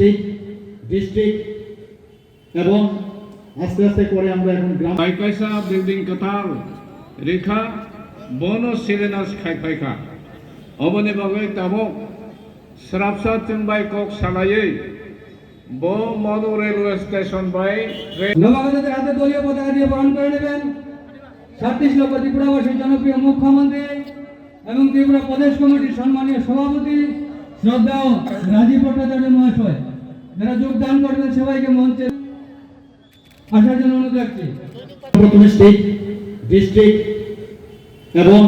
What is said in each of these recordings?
State district এবং আস্তে আস্তে করে আমরা এখন গ্রাম Paisa building Katal Rikha bonus sirenas Kaipaika Obani Bagai Tamo Srapsa Tumbai Kok Salaye Bo Manu railway station by নবাগতদের হাতে দলীয় পতাকা দিয়ে বরণ করে নেবেন 37 লক্ষ ত্রিপুরাবাসীর জনপ্রিয় মুখ্যমন্ত্রী এবং ত্রিপুরা প্রদেশ কমিটির সম্মানীয় সভাপতি শ্রদ্ধেয় রাজীব ভট্টাচার্য মহাশয় যারা যোগদান করবেন সবাইকে মঞ্চে আসার জন্য অনুরোধ রাখছি। প্রথমে স্টেট ডিস্ট্রিক্ট এবং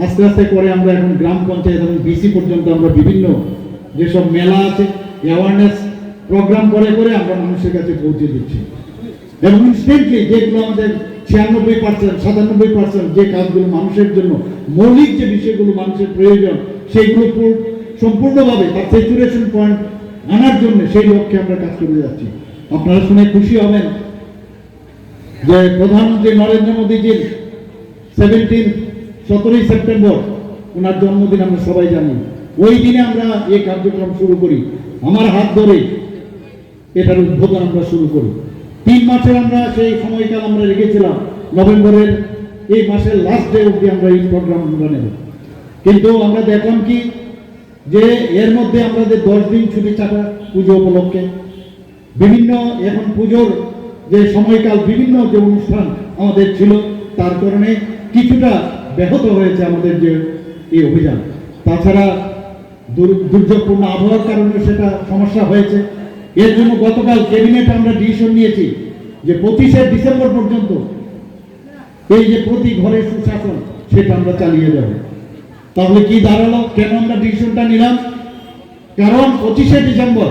আস্তে আস্তে করে আমরা এখন গ্রাম পঞ্চায়েত এবং বিসি পর্যন্ত আমরা বিভিন্ন যেসব মেলা আছে অ্যাওয়ারনেস প্রোগ্রাম করে করে আমরা মানুষের কাছে পৌঁছে দিচ্ছি এবং ইনস্ট্যান্টলি যেগুলো আমাদের 96% 97% যে কাজগুলো মানুষের জন্য মৌলিক যে বিষয়গুলো মানুষের প্রয়োজন সেইগুলো সম্পূর্ণভাবে তার স্যাচুরেশন পয়েন্ট আনার জন্য সেই লক্ষ্যে আমরা কাজ করে যাচ্ছি। আপনারা শুনে খুশি হবেন যে প্রধানমন্ত্রী নরেন্দ্র মোদীজির 17 সেপ্টেম্বর ওনার জন্মদিন আমরা সবাই জানি। ওই দিনে আমরা এই কার্যক্রম শুরু করি, আমার হাত ধরে এটার উদ্বোধন আমরা শুরু করি। 3 মাসের আমরা সেই সময়কাল আমরা রেখেছিলাম, নভেম্বরের এই মাসের লাস্ট ডে অবধি আমরা এই প্রোগ্রাম নেব। কিন্তু আমরা দেখলাম কি যে এর মধ্যে আমাদের 10 দিন ছুটি চাপা পুজো উপলক্ষে বিভিন্ন এখন পুজোর যে সময়কাল বিভিন্ন যে অনুষ্ঠান আমাদের ছিল তার কারণে কিছুটা ব্যাহত হয়েছে আমাদের যে এই অভিযান। তাছাড়া দুর্যোগপূর্ণ আবহাওয়ার কারণে সেটা সমস্যা হয়েছে। এর জন্য গতকাল ক্যাবিনেটে আমরা ডিসিশন নিয়েছি যে 25শে ডিসেম্বর পর্যন্ত এই যে প্রতি ঘরের সুশাসন সেটা আমরা চালিয়ে যাব। তাহলে কি দাঁড়ালো, কেন আমরা ডিসিশনটা নিলাম? কারণ 25শে ডিসেম্বর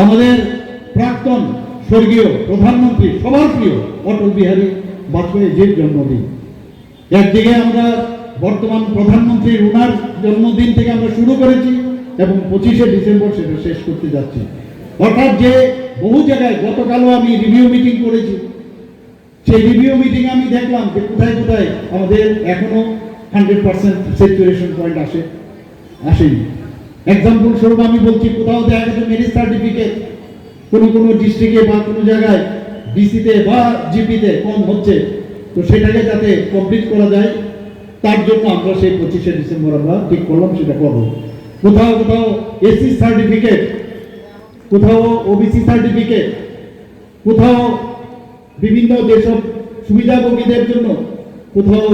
আমাদের প্রাক্তন স্বর্গীয় প্রধানমন্ত্রী সবার প্রিয় অটল বিহারী বাজপেয়ীজির জন্মদিন। একদিকে আমরা বর্তমান প্রধানমন্ত্রীর ওনার জন্মদিন থেকে আমরা শুরু করেছি এবং 25শে ডিসেম্বর সেটা শেষ করতে যাচ্ছি। অর্থাৎ যে বহু জায়গায় গতকালও আমি রিভিউ মিটিং করেছি, সেই রিভিউ মিটিং আমি দেখলাম যে কোথায় কোথায় আমাদের এখনো 100% স্যাচুরেশন পয়েন্ট আসেনি। এক্সাম্পল স্বরূপ আমি বলছি, কোথাও দেখা গেছে ম্যারেজ সার্টিফিকেট কোনো ডিস্ট্রিক্টে বা কোনো জায়গায় ডিসিতে বা জিপিতে কম হচ্ছে, তো সেটাকে যাতে কমপ্লিট করা যায় তার জন্য আমরা সেই 25শে ডিসেম্বর আমরা ঠিক করলাম সেটা করবো। কোথাও কোথাও এসসি সার্টিফিকেট, কোথাও ওবিসি সার্টিফিকেট, কোথাও বিভিন্ন যেসব সুবিধাভোগীদের জন্য কোথাও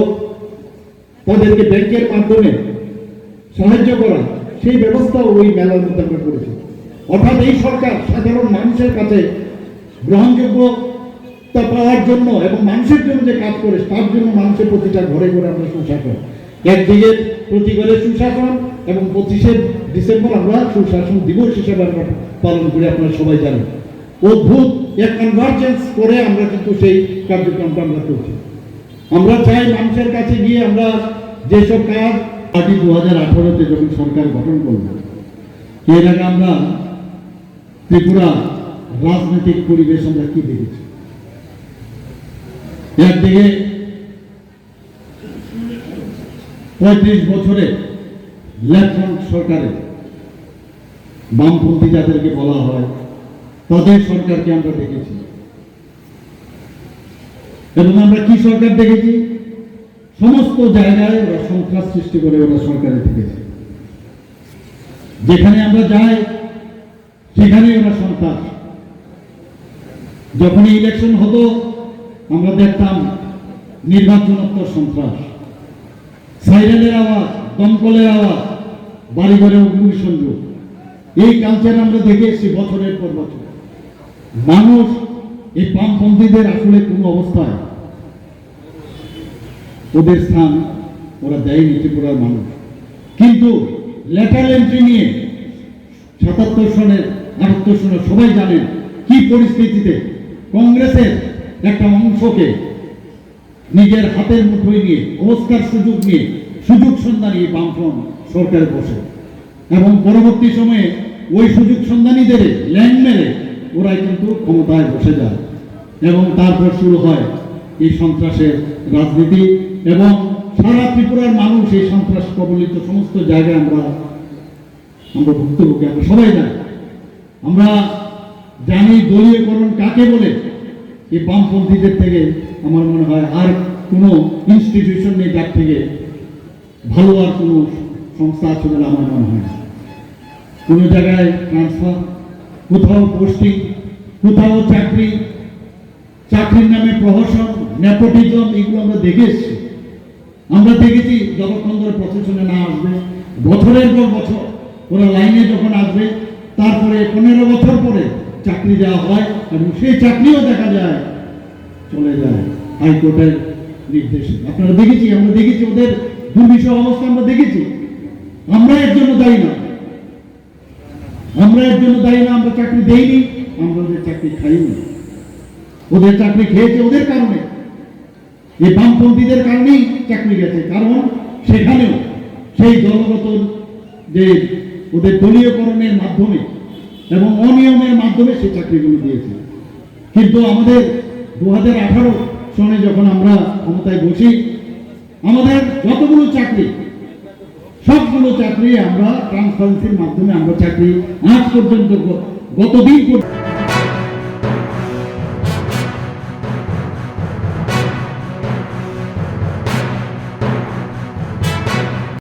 তাদেরকে ব্যাংকের মাধ্যমে সাহায্য করা, সেই ব্যবস্থা ওই মেলার মধ্যে আমরা করেছি। অর্থাৎ এই সরকার সাধারণ মানুষের কাছে গ্রহণযোগ্যতা পাওয়ার জন্য এবং মানুষের জন্য যে কাজ করে তার জন্য মানুষের প্রতিটা ঘরে ঘরে আমরা সুশাসন, একদিকে প্রতি ঘরে সুশাসন এবং 25শে ডিসেম্বর আমরা সুশাসন দিবস হিসেবে আমরা পালন করি। আপনারা সবাই জানেন অদ্ভুত এক কনভার্জেন্স করে আমরা কিন্তু সেই কার্যক্রমটা আমরা করছি। আমরা চাই মানুষের কাছে গিয়ে আমরা যেসব কাজ পার্টি 2018-তে যখন সরকার গঠন করল, এর আগে আমরা ত্রিপুরা রাজনৈতিক পরিবেশ আমরা কি দেখেছি? একদিকে 35 বছরে লেফটেন্যান্ট সরকারে বামপন্থী যাদেরকে বলা হয় তাদের সরকারকে আমরা দেখেছি এবং আমরা কি সরকার দেখেছি? সমস্ত জায়গায় ওরা সন্ত্রাস সৃষ্টি করে ওরা সরকারে থেকেছে। যেখানে আমরা যাই সেখানে ওরা সন্ত্রাস। যখনই ইলেকশন হতো আমরা দেখতাম নির্বাচনোত্তর সন্ত্রাস, সাইরেনের আওয়াজ, দমকলের আওয়াজ, বাড়ি ঘরে অগ্নিসংযোগ। এই কালচার আমরা দেখে এসেছি বছরের পর বছর। মানুষ এই বামপন্থীদের আসলে কোনো অবস্থায় ওদের স্থান ওরা দেয়নি ত্রিপুরার মানুষ। কিন্তু লেটার এন্ট্রি নিয়ে 77 সনের 78 সনের সবাই জানেন কি পরিস্থিতিতে কংগ্রেসের একটা অংশকে নিজের হাতের মুঠোয় নিয়ে অবস্থার সুযোগ নিয়ে সুযোগ সন্ধানী বামফ্রন্ট সরকারে বসে এবং পরবর্তী সময়ে ওই সুযোগ সন্ধানীদের ল্যান্ড মেরে ওরাই কিন্তু ক্ষমতায় বসে যায় এবং তারপর শুরু হয় এই সন্ত্রাসের রাজনীতি এবং সারা ত্রিপুরার মানুষ এই সন্ত্রাস কবলিত সমস্ত জায়গায় আমরা ভুক্তভোগী, আমরা সবাই জানি। আমরা জানি দলীয়করণ কাকে বলে। এই বামপন্থীদের থেকে আমার মনে হয় আর কোনো ইনস্টিটিউশন নেই যার থেকে ভালো আর কোনো সংস্থা আছে বলে আমার মনে হয় না। কোনো জায়গায় ট্রান্সফার, কোথাও পোস্টিং, কোথাও চাকরি, চাকরির নামে প্রহসন, নেপোটিজম, এগুলো আমরা দেখে এসেছি। আমরা দেখেছি যতক্ষণ ধরে প্রশাসনে না আসবে, বছরের পর বছর ওরা লাইনে যখন আসবে, তারপরে 15 বছর পরে চাকরি দেওয়া হয় এবং সেই চাকরিও দেখা যায় চলে যায় হাইকোর্টের নির্দেশে। আপনারা দেখেছি, আমরা দেখেছি ওদের দুর্বিষহ অবস্থা আমরা দেখেছি। আমরা এর জন্য দায়ী না, আমরা এর জন্য দায়ী না। আমরা চাকরি দেইনি, আমরা ওদের চাকরি খাইনি। ওদের চাকরি খেয়েছে ওদের কারণে, এই বামপন্থীদের কারণেই চাকরি গেছে। কারণ সেখানেও সেই দলগত যে ওদের দলীয়করণের মাধ্যমে এবং অনিয়মের মাধ্যমে সেই চাকরিগুলো দিয়েছে। কিন্তু আমাদের 2018 সনে যখন আমরা ক্ষমতায় বসি, আমাদের যতগুলো চাকরি, সবগুলো চাকরি আমরা ট্রান্সপারেন্সির মাধ্যমে আমরা চাকরি আজ পর্যন্ত গত দিন